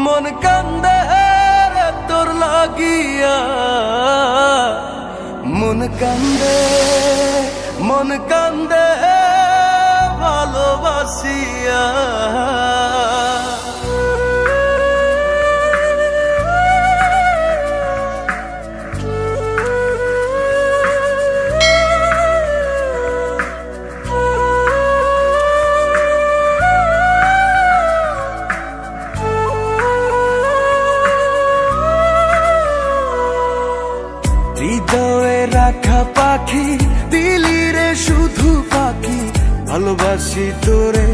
মন কান্দে রে তোর লাগিয়া, মন কান্দে, মন কান্দে ভালোবাসিয়া। হৃদয়ে রাখা পাখি দিলি রে শুধু পাখি, ভালোবাসি তোরে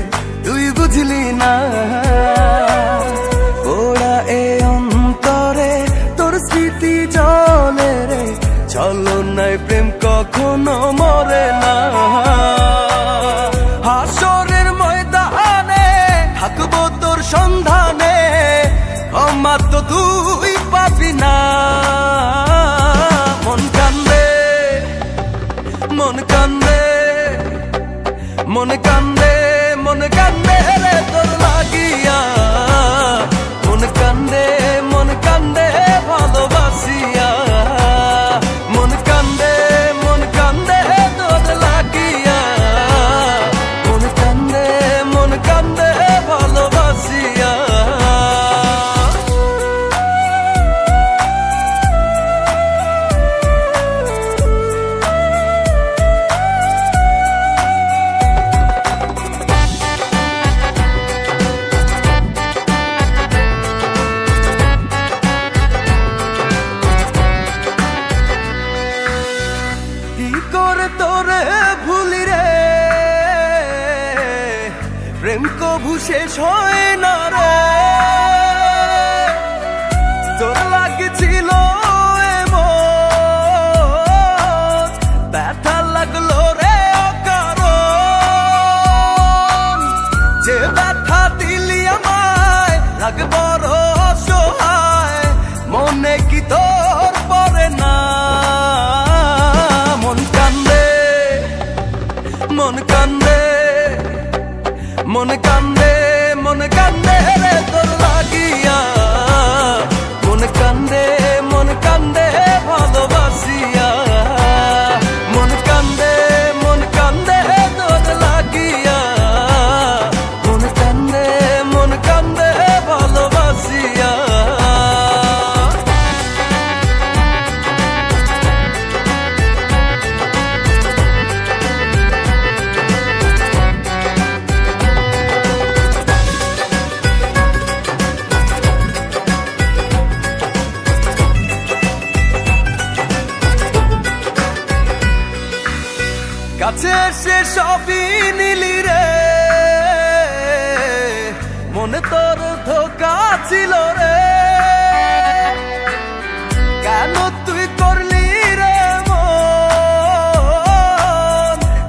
তুই বুঝলি না। ওরা এ অন্তরে তোর স্মৃতি জলে রে, চলো নাই প্রেম কখনো মরে না। হাসরের ময়দানে থাকবো তোর সন্ধানে, ক্ষমা তো তুই পাবি না। মন কান্দে, মন কান্দে, মন কান্দে, মন কান্দে রে তোর লাগিয়া। মন কান্দে, মন কান্দে ভালোবাসিয়া। মন কান্দে, মন কান্দে তোর লাগিয়া। মন কান্দে, মন কান্দে ভালোবাসিয়া। তোরে ভুলি রে, প্রেম কভু শেষ হয় না রে। তোর লাগছিল এমন, ব্যথা লাগলো রে অকারণ। যে ব্যথা দিলি আমায় লাগে বড় অসহায়, মনে কি তোর পড়ে না। মন কান্দে, মন কান্দে, মন কান্দে, মন কান্দে রে তোর লাগিয়া। মন কান্দে, মন কান্দে ভালোবাসিয়া। মন কান্দে, মন কান্দে তোর লাগিয়া। মন কান্দে, মন কান্দে ভালোবাসিয়া। কাছে এসে সবই নিলি রে, মনে তোর ধোকা ছিল রে। কেন তুই করলি রে মন,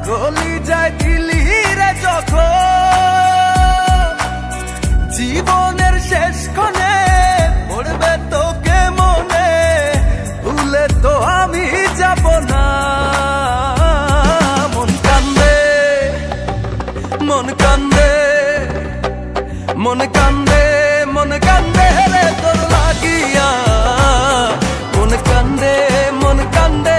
গলি যায় দিলি রে যখন। জীবনের শেষ ক্ষণে পড়বে তোকে মনে, ভুলে তো আমি যাব না। মন কান্দে, মন কান্দে, মন কান্দে রে তোর লাগিয়া। মন কান্দে, মন কান্দে